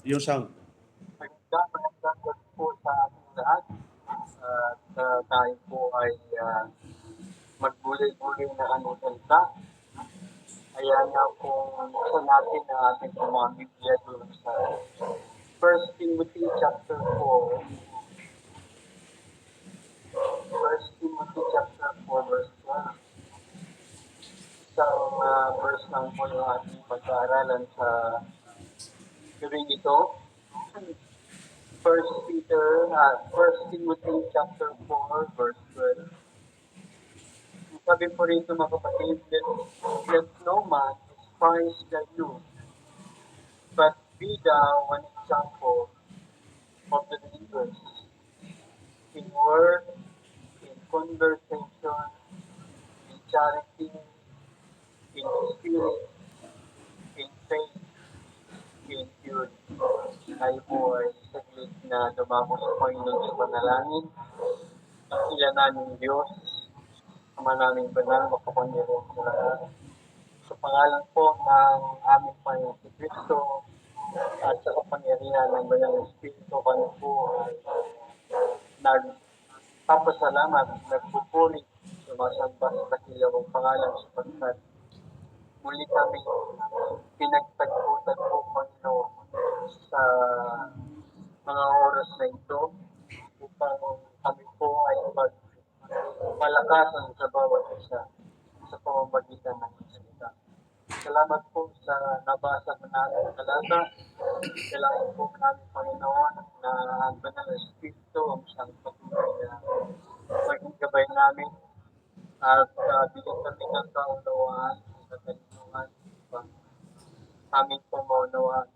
Yung sound. Magandang gabi po sa ating lahat at tayo po ay magbulay-bulay na anong salita. Ayan nga po buksan natin ang ating mga Biblia doon sa First Timothy chapter 4, First Timothy chapter 4 verse 1. Isang verse lang po yung ating pag-aaralan sa gawin ito. First Timothy chapter 4 verse 12. Sabi po rito mga kapatid, let no man despise the youth, but be thou an example of the believers in word, in conversation, in charity, in spirit, in faith, in purity. Tayo po ay saglit na dumako sa Panginoon sa panalangin. Ang ilan naming Diyos, Ama naming banal, makapangyarihan sa lahat. Sa pangalan po ng aming Panginoon si Kristo at sa kapangyarihan ng Banal na Espiritu, kami po ay nagpapasalamat, nagpupuri, sumasamba sa dakilawang pangalan sapagkat muli kami pinagtagpo-tagpo, Panginoon, sa mga oras na ito upang kami po ay magpalakasan sa bawat isa sa pamamagitan ng salita. Salamat po sa nabasa na natin talata. Kailangan po namin, Panginoon, na ang Banal na Espiritu ang siyang patuloy na maging gabay namin at bigyan kami ng kaunawaan at katalungan upang amin po maunawaan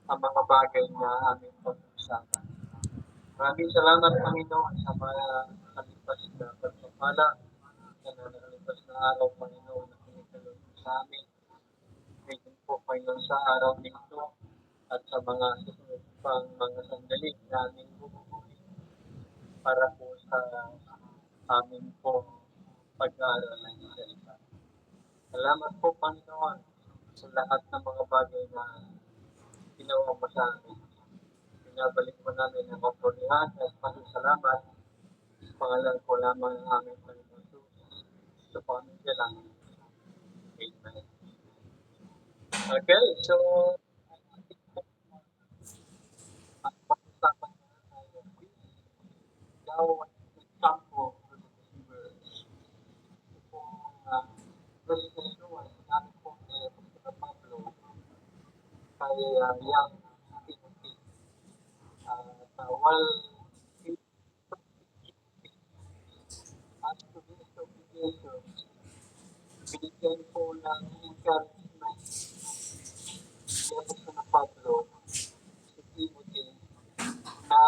ang mga bagay na aming pag-uusapan. Maraming salamat, Panginoon, sa mga nakalipas na pagpapala sa nakalipas na araw, Panginoon, na pinagdalog sa amin. Bigyan po, Panginoon, sa araw nito at sa mga susunod pang mga sandali na aming bubuli para po sa amin po pag-aaral ng salita. Salamat po, Panginoon, sa lahat ng mga bagay na ginawa mo sa amin. Pinabalik mo namin ang kapurihan at pasasalamat sa pangalan ko lamang ng aming Panginoon Jesus. Sa pamilya lang. Amen. Okay, so ang pag-usapan na tayo is daw ang example for the believers. Ito pong verse na ito ay sinabi po ni Apostol Pablo kay young Timothy. While he as to his obligations, binigyan po ng encouragement ni Apostol Pablo si Timothy na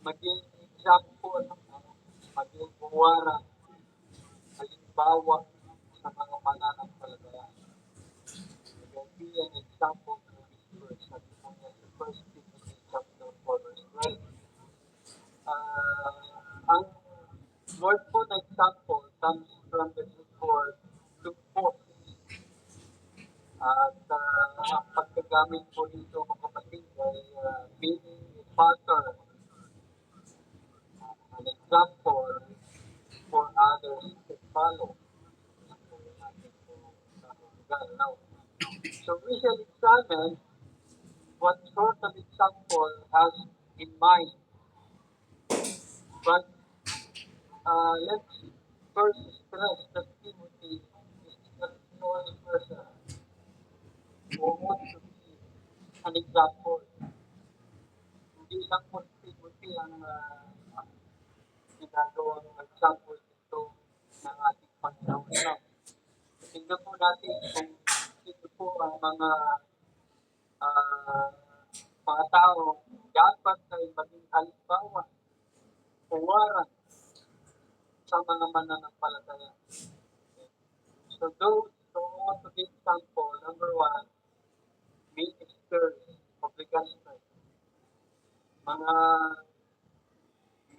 maging example, maging buwara, halimbawa sa mga mananampalataya. Be an example to believers. Sabi po niya sa 1 Timothy chapter 4 verse 12. Ang word po na example comes from the Greek word lupos. At ang pagkagamit po dito mga kapatid ay being a pattern, an example for others to follow. Yan po yung ating po lugar now. So we shall examine what sort of example has in mind. But let's first stress that Timothy is not the only person who wants to be an example. Hindi lang po si Timothy ang ginagawang example dito ng ating Panginoon. Tingnan po natin kung sino po ang uh, mga tao dapat ay maging halimbawa, puwaran sa mga mananampalataya. So those who want to be example, number one, ministers of the gospel. Mga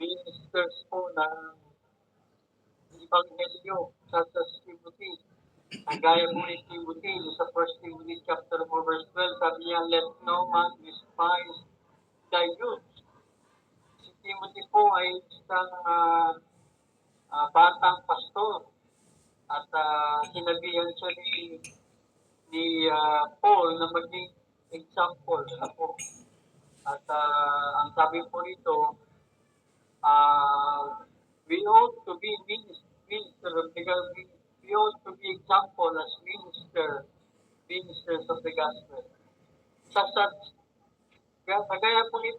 ministers po ng Ebanghelyo, such as Timothy. Ang gaya po ni Timothy sa 1 Timothy chapter 4 verse niya, let no man despise thy youth. Si Timothy po ay isang batang pastor at sinabihan siya ni Paul na maging example ako. At ang sabi po nito, we ought to be minister of the gospel. We ought to be example as ministers of the gospel. Kagaya po ni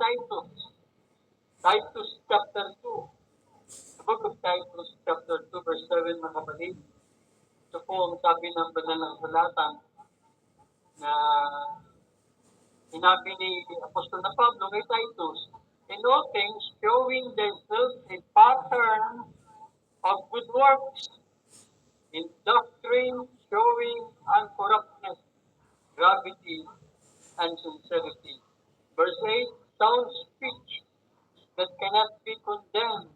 Titus chapter 2. The book of Titus chapter 2 verse 7 mga kapatid. Ito po ang sabi ng banal ng salatan na sinabi ni Apostol na Pablo kay Titus, in all things showing themselves a pattern of good works, in doctrine showing uncorruptness, gravity, and sincerity. Verse 8, sound speech that cannot be condemned,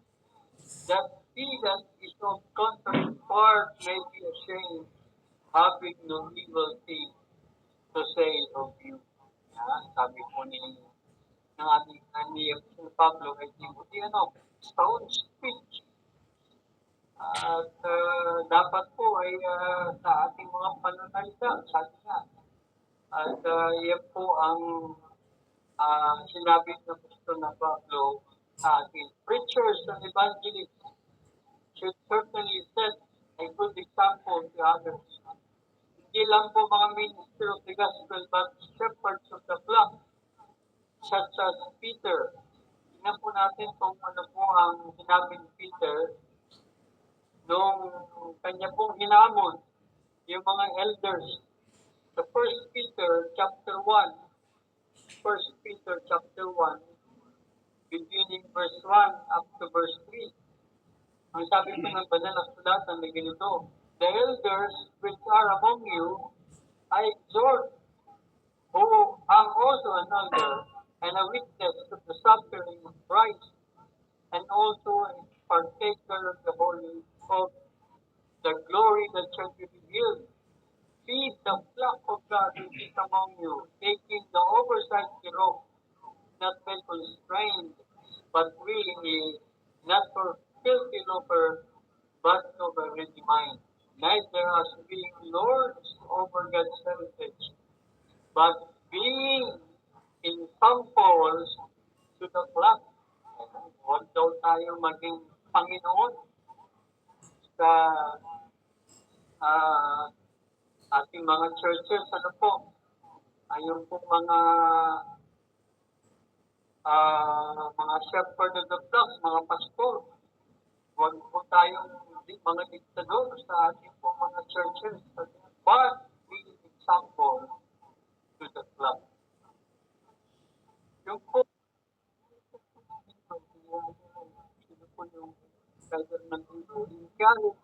that he that is of contrary part may be ashamed, having no evil thing to say of you. Yan, sabi po ng ating Pablo kay Timothy, sound speech. At dapat po ay sa ating mga pananalita, sabi nga. At yan po ang sinabi ng Apostol na Pablo sa atin. Preachers and evangelists should certainly set a good example to others. Hindi lang po mga minister of the gospel, but shepherds of the flock, such as Peter. Tingnan po natin kung ano po ang sinabi ni Peter nung kanya pong hinamon yung mga elders. Sa 1 Peter chapter 1, 1 Peter chapter 1, beginning verse 1 up to verse 3. Ang sabi po ng banal na sulatan na ganito, the elders which are among you, I exhort, who am also an elder and a witness to the suffering of Christ, and also a partaker of the holy of the glory that shall be revealed. Feed the flock of God which is among you, taking the oversight thereof, not by constraint, but willingly, not for filthy lucre, but of a ready mind. Neither as being lords over God's heritage, but being in some falls to the flock. Huwag daw tayo maging Panginoon sa ating mga churches, ayun po mga shepherd of the flock, mga pastor. Huwag po tayong mga diktador sa ating po mga churches, but be example to the flock. Yung po, sino po yung guider ng encourage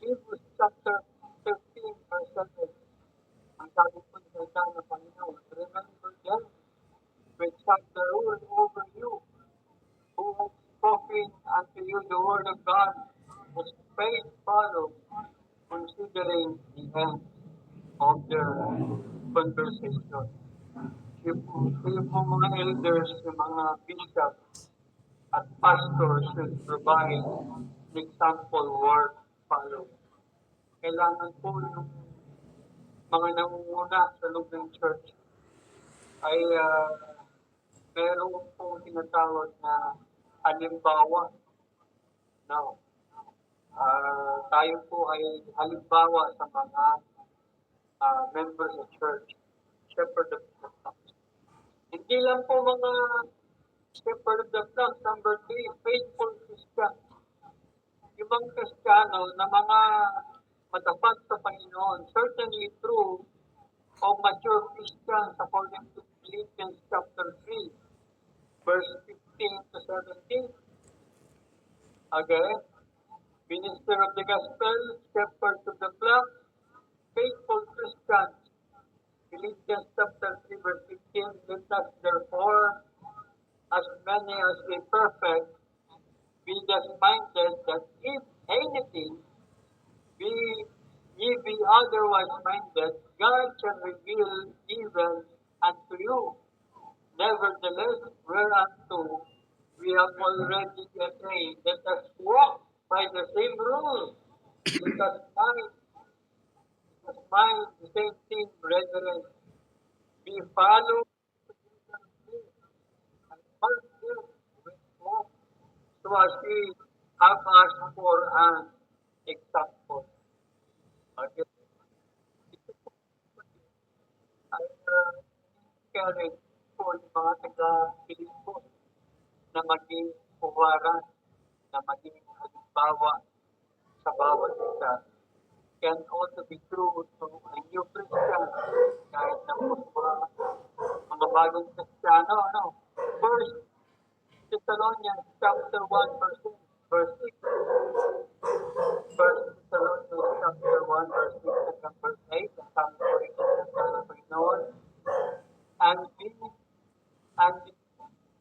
Hebrews chapter 13 verse 7. Ang sabi po ng salita ng Panginoon, remember them which have the rule over you, who have spoken unto you the word of God, was faith follow, considering the end of their conversation. Yung mga elders, yung mga bishops at pastors should provide an example word follow. Kailangan po yung mga nangunguna sa loob ng church ay meron pong tinatawag na halimbawa. Now, tayo po ay halimbawa sa mga members of church, shepherd of the flock. Hindi lang po mga shepherd of the flock. Number 3, faithful Christian. Yung mga Kristiyano na mga matapat sa Panginoon, certainly true of mature Christians according to Philippians chapter 3, verse 15 to 17. Again, minister of the gospel, shepherd of the flock, faithful Christians. Philippians chapter 3, verse 15, let us therefore, as many as be perfect, be thus minded that if anything ye be otherwise minded, God shall reveal evil unto you. Nevertheless, whereunto we have already attained, let us walk by the same rules. Let us mind the same thing, brethren. We follow and pursue with hope so as we have us for an example. Okay. Ito po ay encourage po yung mga taga-Pilipos na maging puwaran, na maging halimbawa sa bawat isa. Can also be true to a new Christian, kahit na po mga bagong Kristiyano, ano? First Thessalonians chapter 1 verse 6. First Thessalonians chapter 1 verse 6 hanggang verse 8. Ang sabi po rin ng Panginoon, and we and,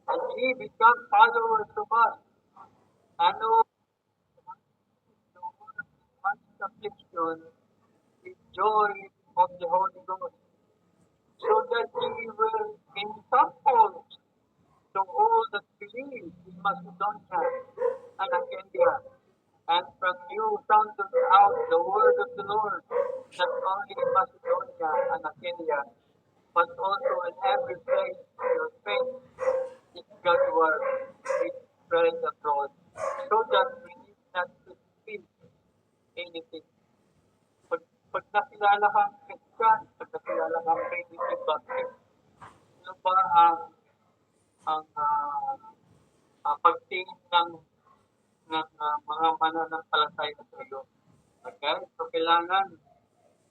and ye become followers of us. Ano much affliction with joy of the Holy Ghost, so that ye will ensample to all that believe in Macedonia and Achaia. And from you sounded out the word of the Lord, not only in Macedonia and Achaia, but also in every place your faith is Godward is spread abroad, so that we need not to speak anything. Pag nakilala kang Christian, pag nakilala kang Primitive Baptist, ano ba ang pagtingin ng mga mananampalataya sa iyo? Okay? So, kailangan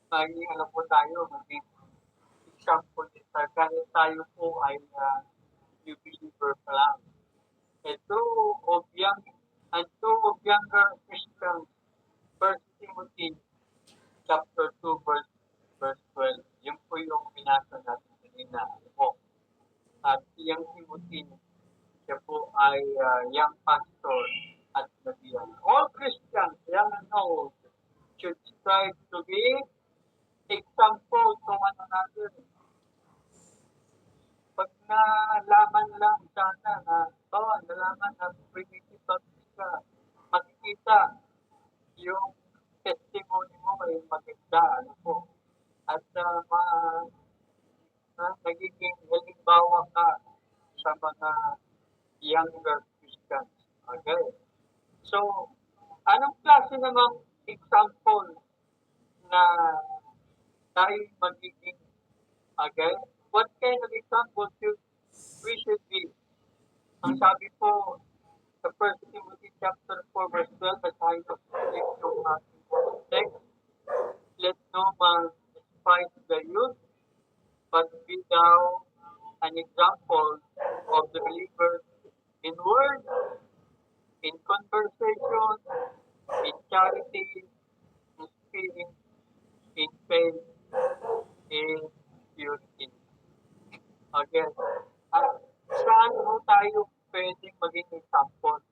maging ano po tayo, maging example din tayo. Kahit tayo po ay new believer pa lang. And two of younger Christians, 1 Timothy chapter 2 verse 12. Yun po yung binasa natin kanina. Ano po? At siyang Timothy, siya po ay young pastor at nabiyan. All Christians, young and old, should strive to be example to one another. Pag nalaman lang sana na, nalaman na Primitive Baptist ka, makikita yung testimony mo ay maganda, ano po. At nagiging halimbawa ka sa mga younger Christians. Okay? So, anong klase namang example na tayo magiging, okay? What kind of example we should be? Ang sabi po sa 1 Timothy chapter 4 verse 12, basahin ko po yung ating text. Let no man despise the youth, but be thou an example of the believers in word, in conversation, in charity, in spirit, in faith, in purity. Again, saan mo tayo pwedeng maging example?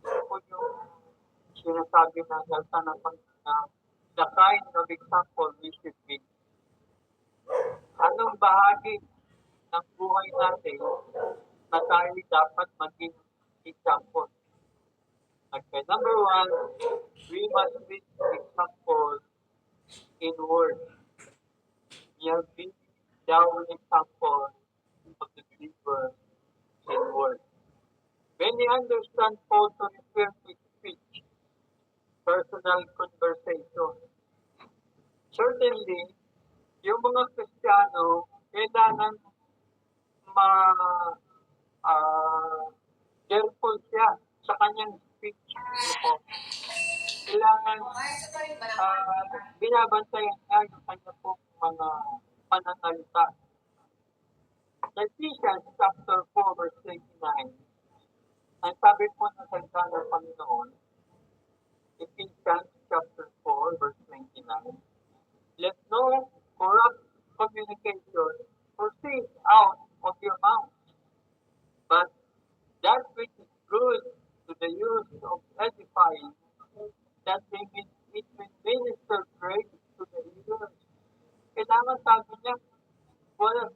Ito po yung sinasabi ng salta ng Panginoon, the kind of example we should be. Anong bahagi ng buhay natin na tayo dapat maging example? Okay, number one, we must be example in word. We have been down example of the believer in word. Many understand also refer to speech, personal conversation. Certainly, yung mga Kristiyano, kailangan careful siya sa kanyang speech. Kailangan binabantayan niya yung kanya pong mga pananalita. Ephesians chapter 4 verse 29, ang sabi po ng salita ng Panginoon, Ephesians chapter 4 verse 29, let no corrupt communication proceed out of your mouth, but that which is good to the use of edifying, that it may minister grace to the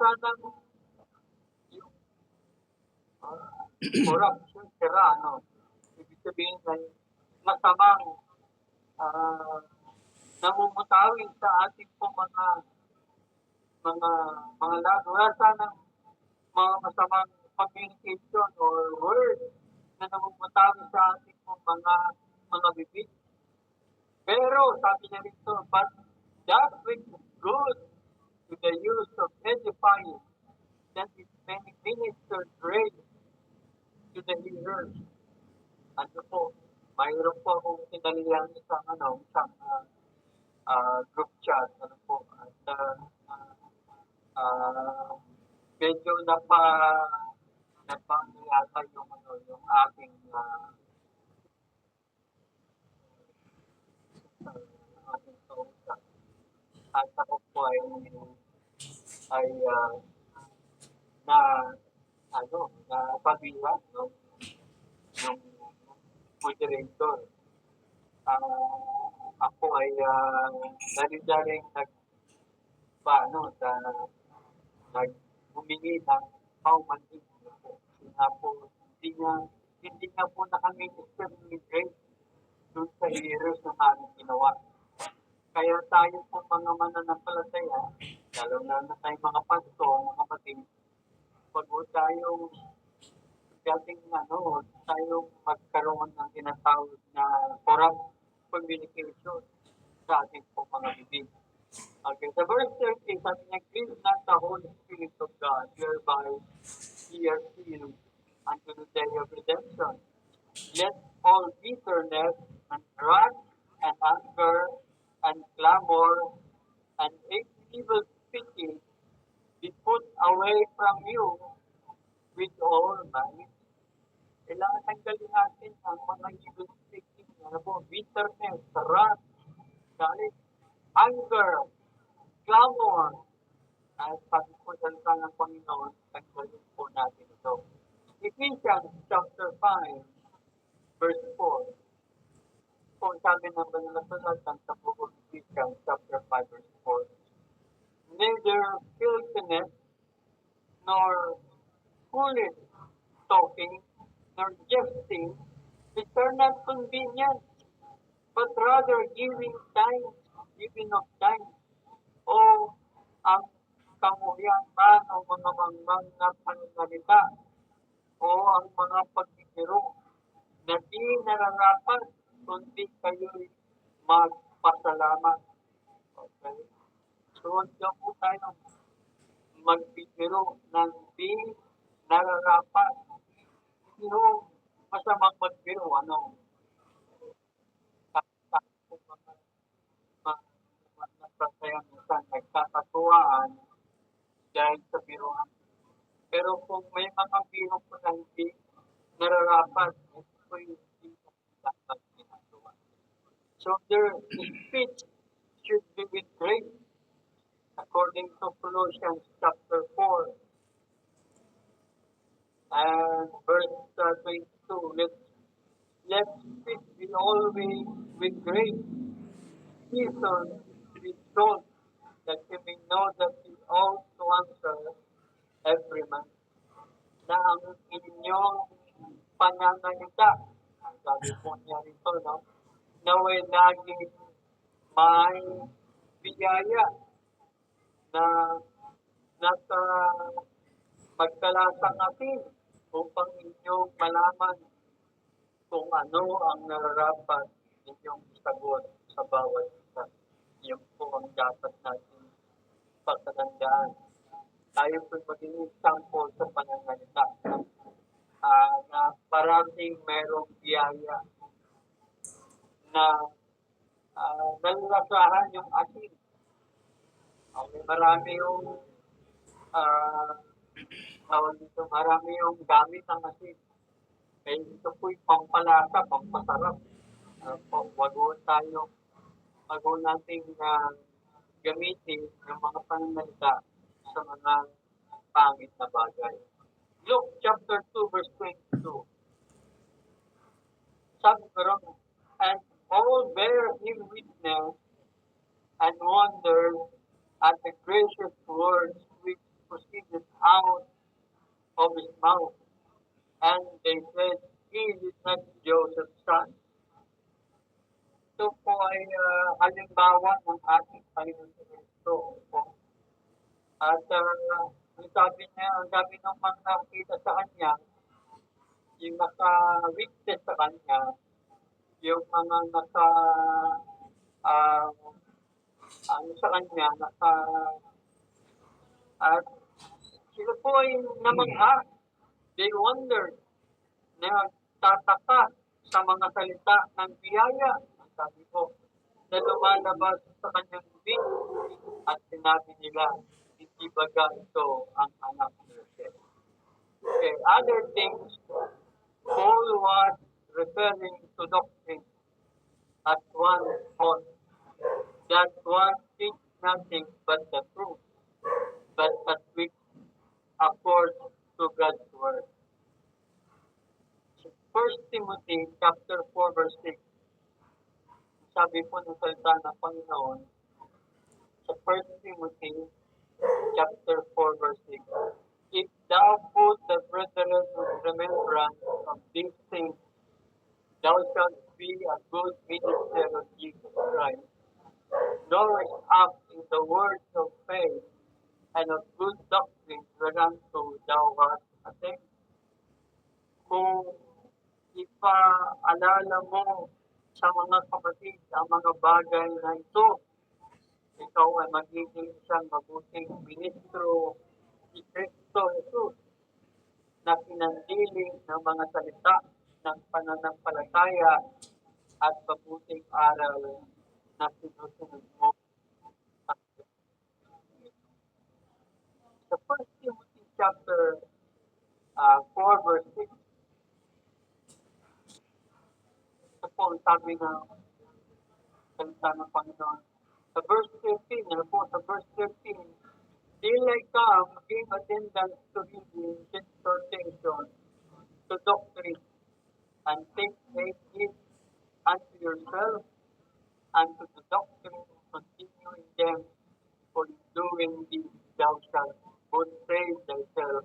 sanang yung corruption, sira, ano. Ibig sabihin ay masamang ah, namumutawi sa ating po mga mga lahat. Wala sanang mga masamang communication or words na namumutawi sa ating po mga bibig. Pero sabi niya rito, but that which is good to the use of edifying, that is many minister grace to the hearers. Ano po, mayroon po akong sinalihan isang group chat, ano po, at ah, medyo napangiyata yung aking aking kausap. At ako po ay na na pabihan ng moderator. Ako ay dali-daling paano sa humingi ng paumanhin po. Kasi nga po, hindi nga po na kami discriminate doon sa heroes na aming ginawa. Kaya tayo po mga mananampalataya, lalo na tayo mga pastor, mga kapatid, pag po tayong tayong magkaroon ng tinatawag na corrupt communication sa ating po mga bibig. Okay, sa verse 30, sabi niya, grieve not the Holy Spirit of God, whereby ye are sealed unto the day of redemption. Let all bitterness and wrath and anger and clamor and evil speaking be put away from you with all malice. Kailangan tanggalin natin ang mga evil speaking, bitterness, wrath, galit, anger, clamor, at pagpupunta ng Panginoon, tanggalin po natin ito. Ephesians chapter 5, verse 4. Kung sabi ng banal na salatan sa buong Ephesians chapter 5, verse 4, neither filthiness nor foolish talking nor jesting, which are not convenient, but rather giving of time, o ang kamuhian man o mga mga pananalita, o ang mga pagbibiro na di nararapat kundi kayo'y magpasalamat. Okay? So, huwag po tayo magbibiro ng di nararapat. Yung masamang magbiro, minsan nagkakatuwaan dahil sa biruan. Pero kung may mga biro po na hindi nararapat, ito po yung hindi dapat ginagawa. So their speech should be with grace, according to Colossians chapter 4 and verse 22. Let speech be always with grace, seasoned with salt, that you may know that you ought to answer every man. Na ang inyong pananalita, sabi po niya rito, naway laging may biyaya na nasa magkalasang atin upang inyong malaman kung ano ang nararapat inyong sagot sa bawat isa. Yun po ang dapat natin pagkatandaan. Tayo po maging example sa pananalita na parating merong biyaya na nalalasahan yung asin. Okay, marami yung gamit ng asin. Kaya ito po'y pampalasa, pampasarap. Wag nating gamitin yung mga pananalita sa mga pangit na bagay. Luke chapter 2 verse 22. Sabi ko rin, and all bear him witness and wondered at the gracious words which proceeded out of his mouth. And they said, He is not Joseph's son. Ito po ay halimbawa ng ating Panginoon sa Kristo. At ang sabi ng mga nakita sa kanya, yung naka-witness sa kanya, yung mga ah, sa kanya, at sila po ay namangha. They wondered, nagtataka sa mga salita ng biyaya. Ang sabi ko, na lumalabas sa kanyang bibig at sinabi nila, hindi baga ito ang anak ni Jose. Okay, other things, Paul was referring to doctrine as one thought, that one teach nothing but the truth, but that which accords to God's word. First Timothy chapter 4 verse 6. Sabi po ng salita ng Panginoon sa 1 Timothy chapter 4 verse 6. If thou put the brethren in remembrance of these things, thou shalt be a good minister of Jesus Christ, nourished up in the words of faith and of good doctrine whereunto thou hast attained. Kung ipaalala mo sa mga kapatid ang mga bagay na ito, ikaw ay magiging isang mabuting ministro ni Kristo Jesus na pinandiling ng mga salita ng pananampalataya at mabuting aral na sinusunod mo. Sa 1 Timothy chapter 4 verse 6, ito po ang sabi ng salita ng Panginoon. Sa verse 13, sa verse 13, till I come, give attendance to reading, exhortation, to doctrine, and take heed unto yourself and to the doctrine, continue in them, for in doing this thou shalt both save thyself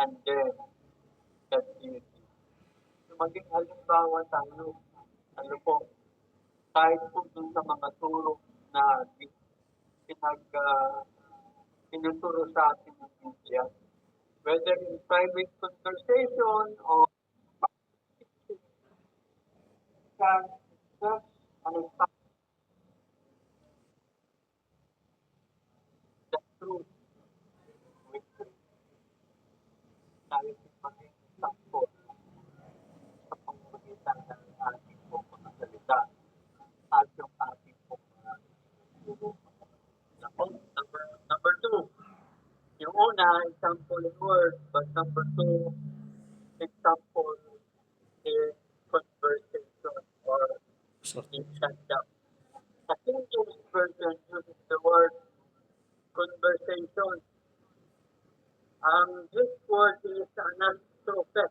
and them that hear thee. So, maging halimbawa tayo, kahit po dun sa mga turo na tinuturo sa atin ng Biblia, whether in private conversation or the truth with tayo maging sakto sa pamamagitan ng ating pong mga salita at yung ating pong mga number two, yung una, example in word, but number two, example in conversation or in stand-up. Sa King James Version uses the word conversation. This word is anastrophe.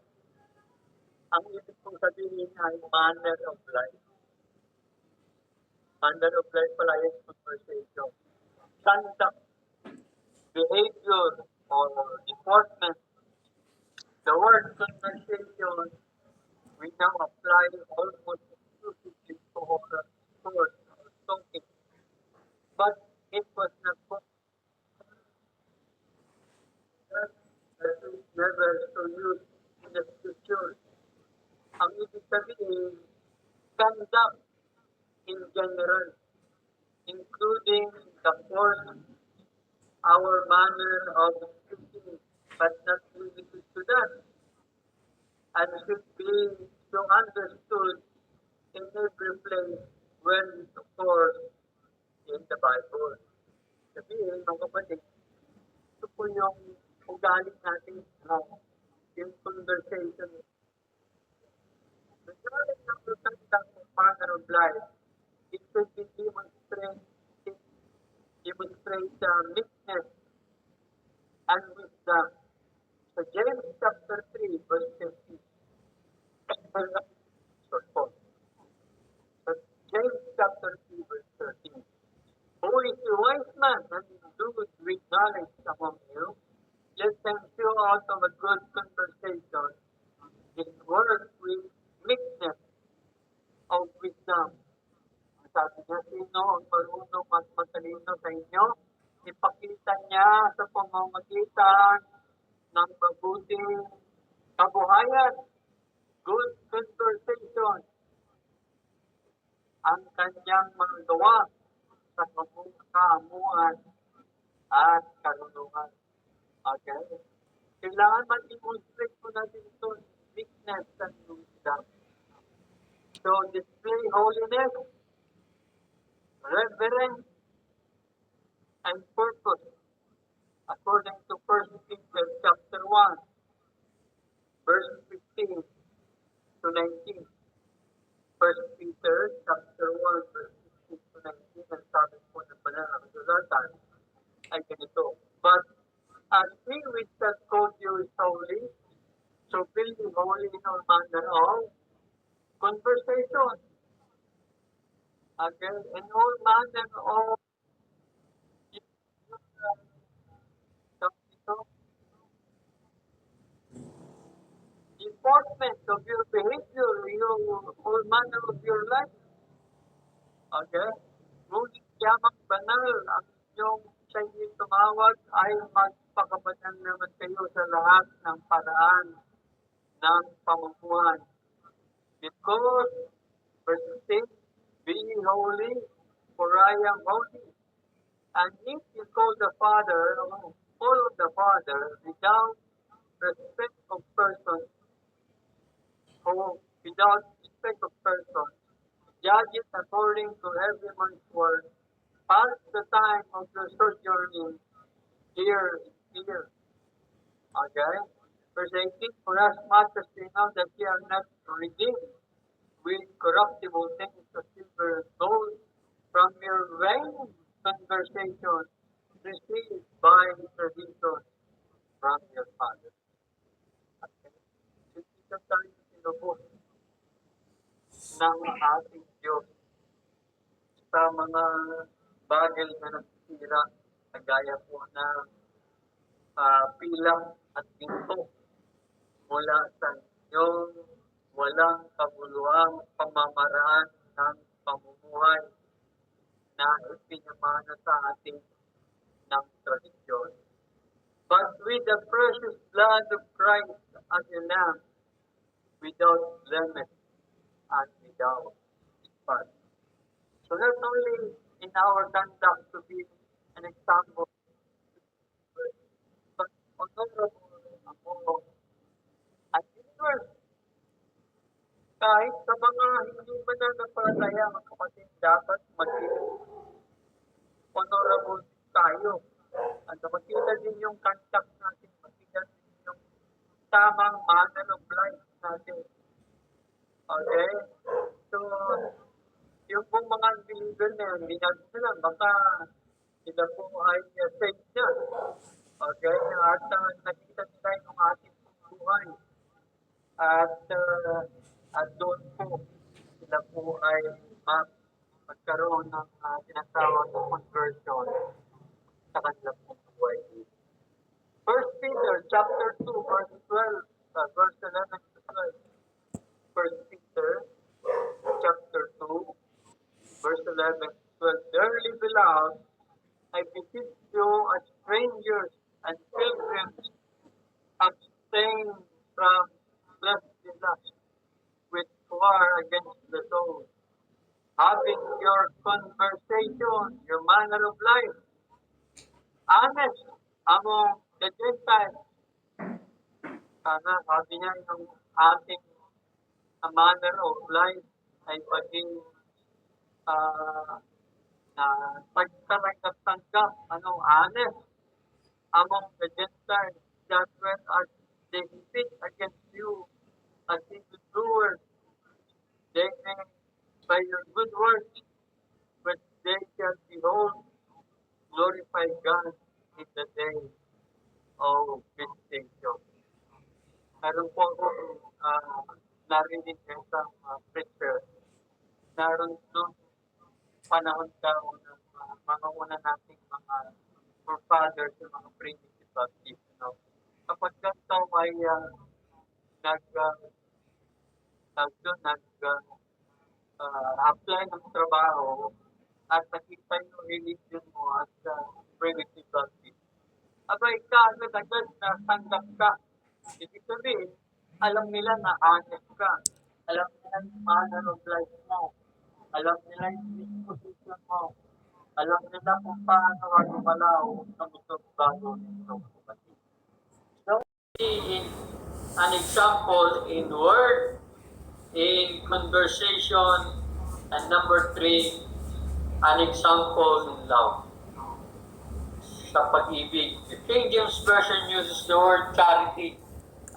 Ang ibig kong sabihin ay manner of life. Manner of life pala is conversation. Conduct, behavior, or deportment. The word conversation we now apply almost exclusively to our words or talking. But it was not never so used in the scriptures. Ang ibig sabihin, conduct in general, including the course, our manner of speaking, but not limited to that, and should be so understood in every place when it occurs in the Bible. Sabihin, mga kapatid, ito po yung ugali natin, yung conversation. Regarding ng conduct of manner of life, it should be demonstrate meekness and wisdom. So James chapter 3 verse 15. James chapter 3 verse 13. Who is a wise man and do with great knowledge among you? na sino ang marunong at matalino sa inyo, ipakita niya sa pamamagitan ng mabuting kabuhayan, good conversation, ang kanyang mga gawa sa kamuhan at karunungan. Okay? Kailangan mag-demonstrate po natin ito, weakness and wisdom. So, display holiness, reverence, and purpose according to 1 Peter chapter 1, verse 15 to 19. 1 Peter chapter 1, verse 15 to 19, ang sabi po ng banal na kasulatan ay ganito. But as he which has called you is holy, so be ye holy in all manner of conversation. Again, in all manner of deportment of your behavior, all manner of your life. Okay? Ngunit yamang banal ang inyong sa inyo tumawag ay magpakabanal naman kayo sa lahat ng paraan ng pamumuhay. Because, verse 6, be ye holy, for I am holy. And if you call the Father, follow the Father without respect of persons, without respect of persons, judge it according to every man's work. Pass the time of your sojourning here. Okay? Verse 18, for as much as we know that ye are not redeemed with corruptible things of silver and gold from your vain conversation received by tradition from your father. Okay? Hindi tayo sinubos ng ating Diyos sa mga bagay na nasisira, kagaya po ng pilang at pinto mula sa inyong walang kabuluhang pamamaraan ng pamumuhay na ipinamana sa ating ng tradisyon. But with the precious blood of Christ as a lamb, without blemish and without spot. So not only in our conduct to be an example, but honorable at universe. Kahit sa mga hindi mananampalataya, mga kapatid, dapat maging honorable tayo. At makita din yung contact natin, makita din yung tamang manner of life natin. Okay? So, yung pong mga believer na yun, hindi natin sila, baka sila po ay safe na. Okay? At nakita nila yung ating buhay. At doon po, sila po ay magkaroon ng tinatawag na conversion sa kanilang buhay. 1 Peter chapter 2, verse 12, verse 11 to 12. 1 Peter chapter 2, verse 11 to 12. Dearly beloved, I beseech you as strangers and pilgrims, abstain from fleshly lusts which war against the soul, having your conversation, your manner of life, honest among the Gentiles. Sana sabi niya yung ating manner of life ay maging na pagtanggap, honest among the Gentiles, that when as they speak against you as evildoers, they may by your good works, which they shall behold, glorify God in the day of visitation. Meron po akong narinig ng isang preacher. Naroon noong panahon daw ng mga una nating mga forefathers, yung mga primitive Baptists. Kapag ganito ay apply ng trabaho, at nakita yung religion mo as primitive country. Abay ka, agad-agad na tanggap ka. Ibig sabihin, alam nila na honest ka. Alam nila yung manner of life mo. Alam nila yung disposition mo. Alam nila kung paano ka gumalaw sa mundong bago nito. So, in an example in word, in conversation, and number 3, an example in love. Sa pag-ibig. The King James Version uses the word charity.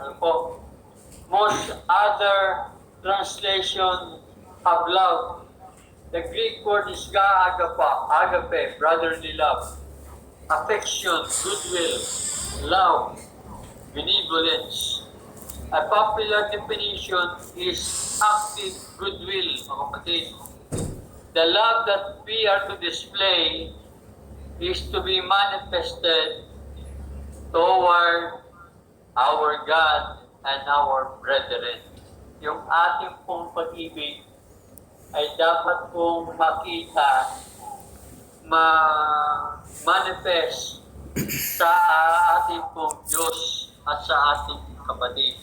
Ano po? Most other translation have love. The Greek word is agape, brotherly love, affection, goodwill, love, benevolence. A popular definition is active goodwill, mga kapatid. The love that we are to display is to be manifested toward our God and our brethren. Yung ating pong pag-ibig ay dapat pong makita, ma-manifest sa ating pong Diyos at sa ating kapatid.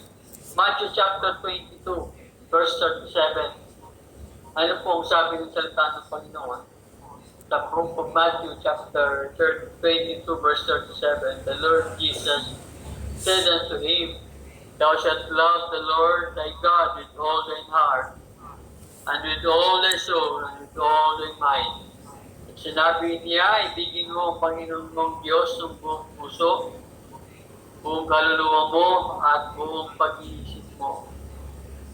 Matthew chapter 22, verse 37. Ano pong sabi ng salita ng Panginoon? Sa book of Matthew chapter 22, verse 37, the Lord Jesus said unto him, Thou shalt love the Lord thy God with all thine heart, and with all thy soul, and with all thy mind. At sinabi niya, ibigin mo ang Panginoon mong Diyos ng buong puso, buong kaluluwa mo, at buong pag-iisip mo.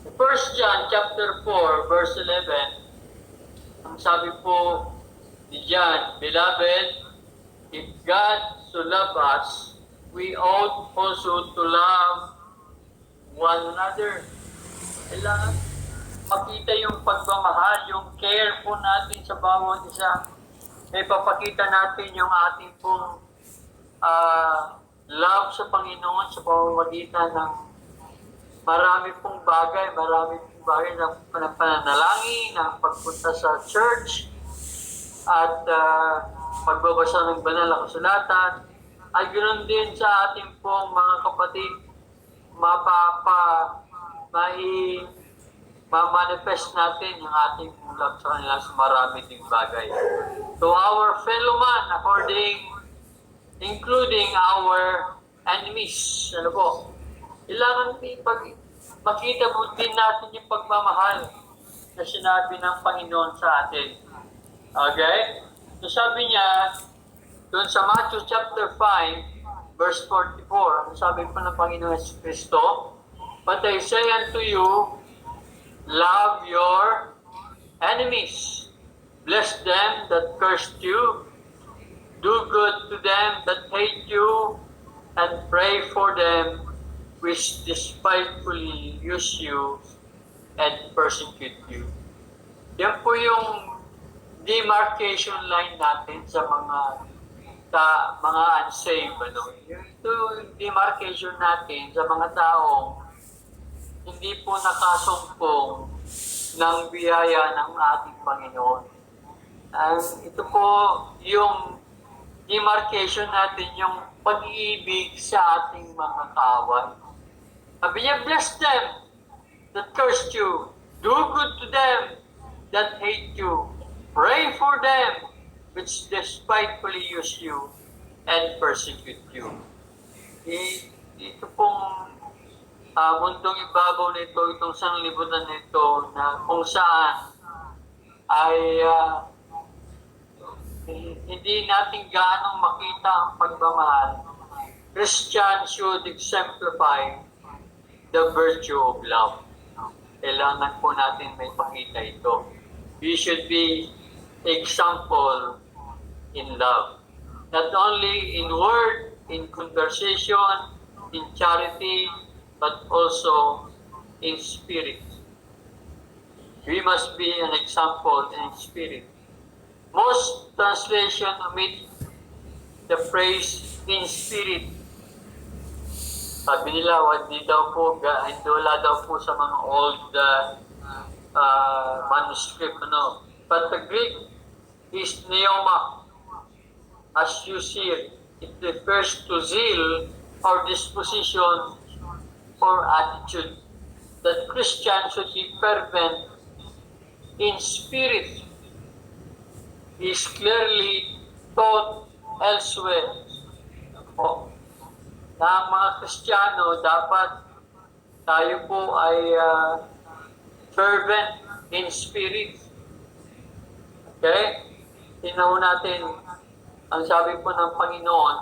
1 John chapter 4, verse 11, ang sabi po ni John, Beloved, if God so loved us, we ought also to love one another. Kailangan makita yung pagmamahal, yung care po natin sa bawat isa. May papakita natin yung ating pong love sa Panginoon sa pamamagitan ng marami pong bagay ng pananalangin, ng pagpunta sa church, at pagbabasa ng banal na kasulatan, ay ganoon din sa ating pong mga kapatid, ma-manifest natin yung ating love sa kanila sa marami ding bagay. To our fellow man, including our enemies. Ano po? Kailangan makita mo din natin yung pagmamahal na sinabi ng Panginoon sa atin. Okay? So sabi niya, doon sa Matthew chapter 5, verse 44, ang sabi po ng Panginoon Kristo, But I say unto you, love your enemies. Bless them that curse you. Do good to them that hate you. And pray for them which despitefully use you and persecute you. Yan po yung demarcation line natin sa mga unsaved. Ito yung demarcation natin sa mga taong hindi po nakasumpong ng biyaya ng ating Panginoon. Ito po yung demarcation natin, yung pag-ibig sa ating mga kaaway. Sabi niya, bless them that curse you. Do good to them that hate you. Pray for them which despitefully use you and persecute you. Ito pong mundong ibabaw nito, itong sanglibutan nito na kung saan ay hindi natin gaano makita ang pagmamahal. Christians should exemplify the virtue of love. Kailangan po natin may pakita ito. We should be example in love. Not only in word, in conversation, in charity, but also in spirit. We must be an example in spirit. Most translation omit the phrase in spirit. Sabi nila, hindi wala daw po sa mga old manuscript. But the Greek is pneuma. As you see it refers to zeal or disposition or attitude. That Christians should be fervent in spirit is clearly taught elsewhere. O, na mga Kristiyano, dapat tayo po ay fervent in spirit. Okay? Tingnan natin ang sabi po ng Panginoon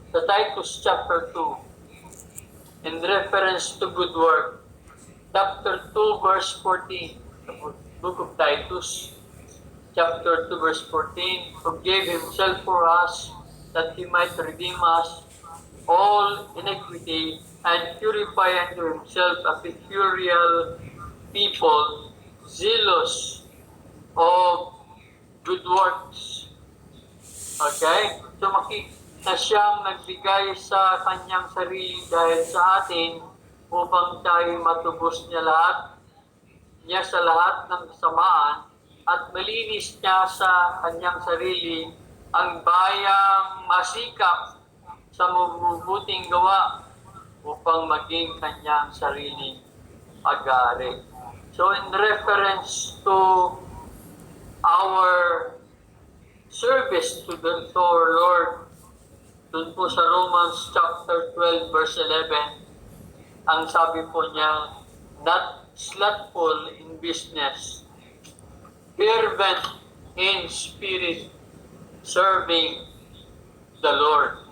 sa Titus chapter 2 in reference to good work. Chapter 2 verse 14, the book of Titus, chapter 2 verse 14, who gave himself for us that he might redeem us all iniquity and purify unto himself a peculiar people, zealous of good works. Okay? So na siyang nagbigay sa kanyang sarili dahil sa atin upang tayo matubos niya sa lahat ng kasamaan at malinis niya sa kanyang sarili ang bayang masikap sa mabubuting gawa upang maging kanyang sariling pag-aari. So in reference to our service to our Lord, dun po sa Romans chapter 12 verse 11, ang sabi po niya, not slothful in business, fervent in spirit, serving the Lord.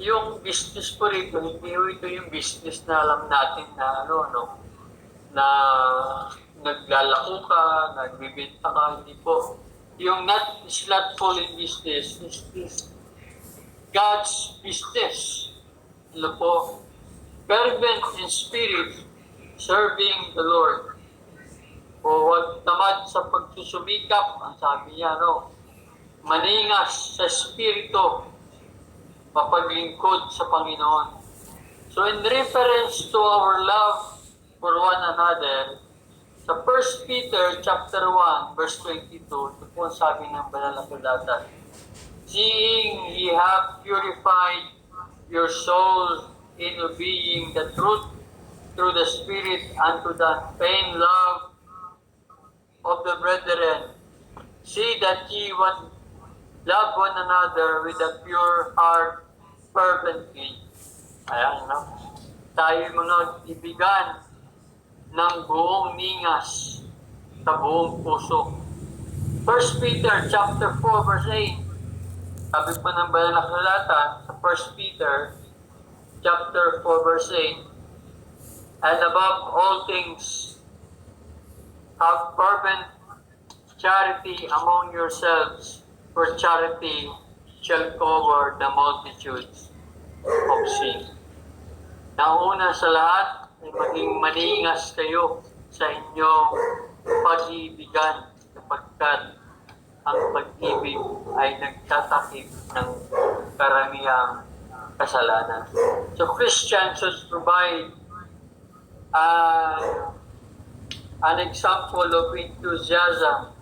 Yung business po rito, hindi ito yung business na alam natin na na naglalako ka, nagbibenta ka, hindi po. Yung not slothful in business is God's business. Ano po? Fervent in spirit, serving the Lord. O huwag tamad sa pagsusumikap, ang sabi niya, maningas sa spirito, mapaglingkod sa Panginoon. So in reference to our love for one another, sa 1 Peter chapter 1 verse 22, ito po ang sabi ng banal na talata, seeing ye have purified your soul in obeying the truth through the Spirit unto the unfeigned love of the brethren, see that ye love one another with a pure heart fervently. Ayan, tayo mga ibigan ng buong ningas sa buong puso. 1 Peter chapter 4 verse 8, sabi po ng banal na kasulatan sa 1 Peter chapter 4 verse 8, and above all things, have fervent charity among yourselves, for charity shall cover the multitudes of sin. Nauna sa lahat, ay maging maningas kayo sa inyong pag-ibigan, sapagkat ang pag-ibig ay nagtatakip ng karamihang kasalanan. So Christians should provide an example of enthusiasm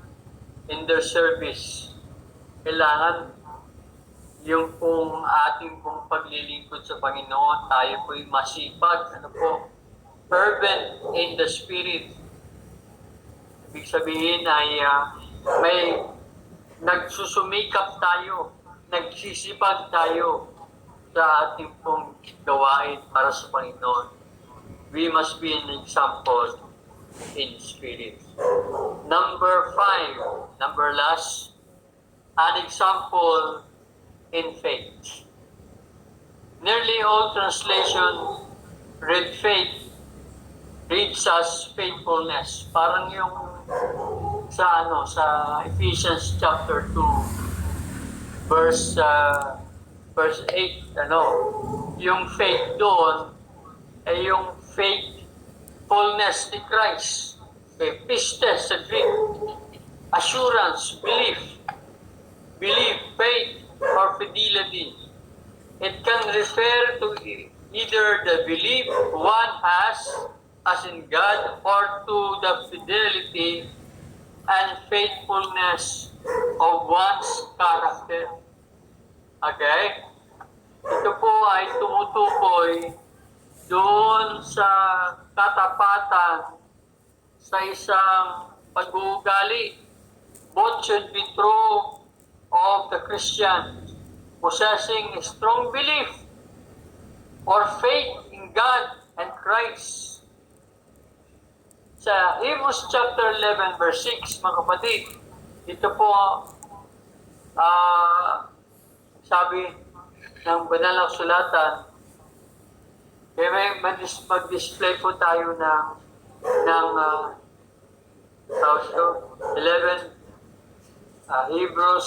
in their service. Kailangan yung pong ating pong paglilingkod sa Panginoon, tayo po'y masipag, fervent in the Spirit. Ibig sabihin ay may nagsusumikap tayo, nagsisipag tayo sa ating pong gawain para sa Panginoon. We must be an example in spirit. Number 5, number last, an example in faith. Nearly all translation read faith, reads as faithfulness. Parang yung sa Ephesians chapter 2 verse 8, yung faith doon ay yung faithfulness ni Christ. Pistes sa Greek, assurance, belief, faith, or fidelity. It can refer to either the belief one has as in God, or to the fidelity and faithfulness of one's character. Okay? Ito po ay tumutukoy doon sa katapatan sa isang pag-uugali. Both should be true of the Christian, possessing a strong belief or faith in God and Christ. Sa Hebrews chapter 11 verse 6, mga kapatid, ito po sabi ng banal na sulatan, kaya may mag-display po tayo ng 11 Hebrews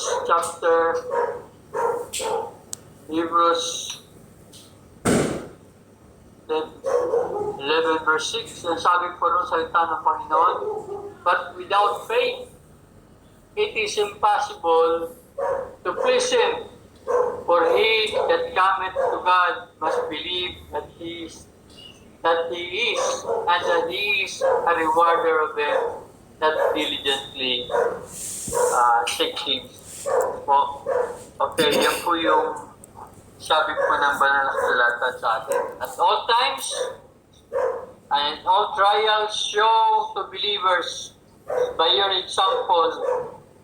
11 verse 6, ang sabi po rin salita ng Panginoon, but without faith, it is impossible to please Him. For he that cometh to God must believe that He is, and that He is a rewarder of them that diligently seek Him. Okay, yan po yung sabi po ng banal na kasulatan sa atin. At all times, and all trials show to believers by your example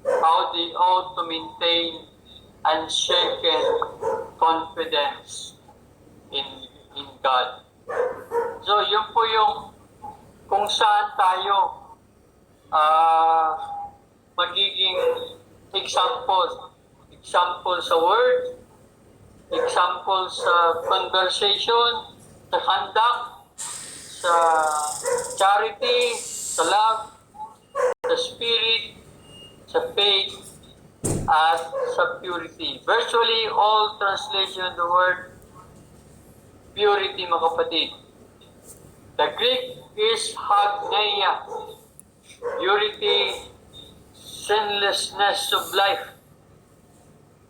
how they ought to maintain unshaken confidence in God. So, yun po yung kung saan tayo magiging example. Example sa word, example sa conversation, sa conduct, sa charity, sa love, sa spirit, sa faith, at sa purity. Virtually all translation of the word purity, mga kapatid. The Greek is hagneia, purity, sinlessness of life.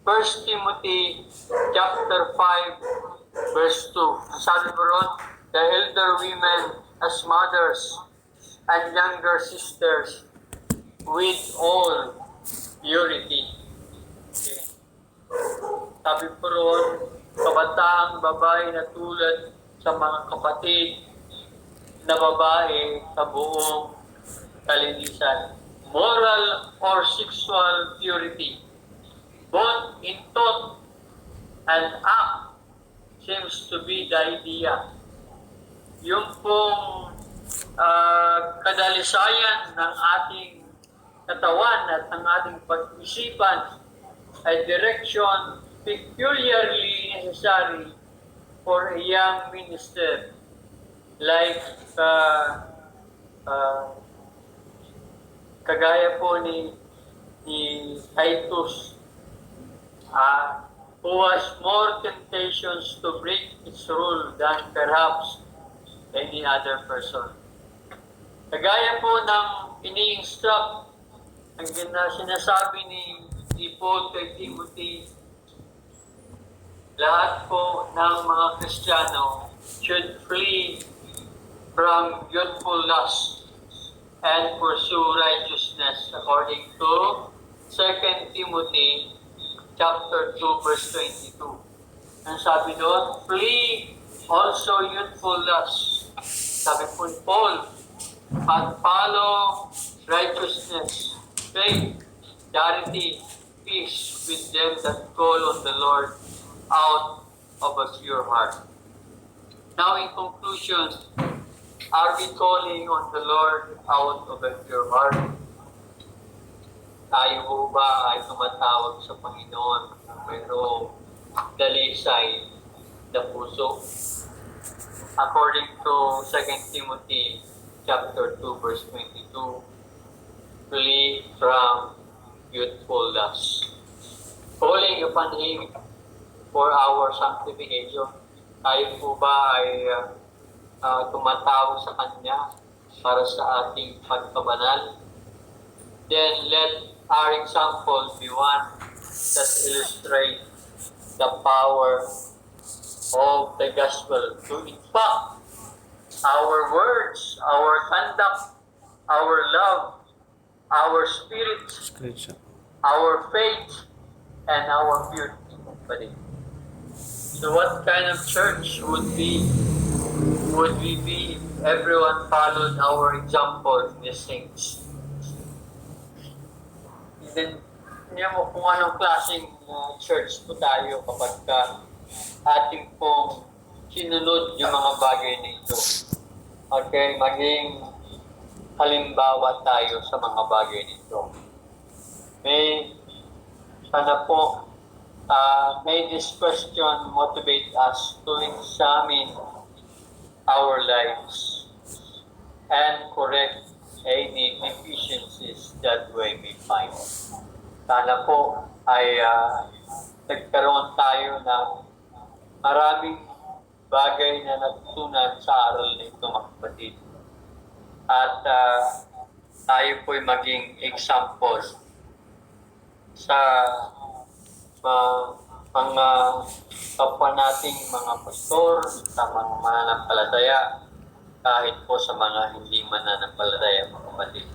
1 Timothy chapter 5 verse 2. Sabi po ron, the elder women as mothers and younger sisters with all purity. Okay. Sabi po ron, kabataang babae na tulad sa mga kapatid na babae sa buong kalinisan. Moral or sexual purity, both in thought and act, seems to be the idea. Yung pong kadalisayan ng ating katawan at ng ating pag-isipan ay direction peculiarly necessary for a young minister like kagaya po ni Titus, who has more temptations to break its rule than perhaps any other person. Kagaya po ng ini-instruct ang sinasabi ni Paul kay Timothy, lahat po ng mga Kristiyano should flee from youthful lust and pursue righteousness according to 2 Timothy chapter 2 verse 22. Ang sabi doon, flee also youthful lust. Sabi po ni Paul, but follow righteousness, faith, charity, peace with them that call on the Lord out of a pure heart. Now in conclusion, are we calling on the Lord out of a pure heart? Tayo po ba ay tumatawag sa Panginoon kung mayroong dalisay na puso? According to 2 Timothy chapter 2 verse 22, flee from youthful lust. Calling upon Him for our sanctification. Tayo po ba ay tumatawag sa Kanya para sa ating pagkabanal? Then let our example be one that illustrates the power of the gospel to impact our words, our conduct, our love, our spirit, our faith, and our purity, kapatid. So what kind of church would we be if everyone followed our example in these things? Then, hindi mo kung anong klaseng church po tayo kapag ating pong sinunod yung mga bagay na ito. Okay, maging halimbawa tayo sa mga bagay nito. Sana po, may this question motivate us to examine our lives and correct any deficiencies that we may find. Sana po ay nagkaroon tayo ng maraming bagay na natutunan sa aral nito, mga kapatid. At tayo po ay maging example sa mga kapwa nating mga pastor, sa mga mananampalataya, kahit po sa mga hindi mananampalataya, mga kapatid.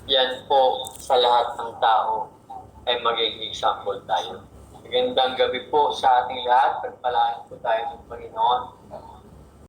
Yan po sa lahat ng tao ay maging example tayo. Magandang gabi po sa ating lahat. Pagpalain po tayo ng Panginoon.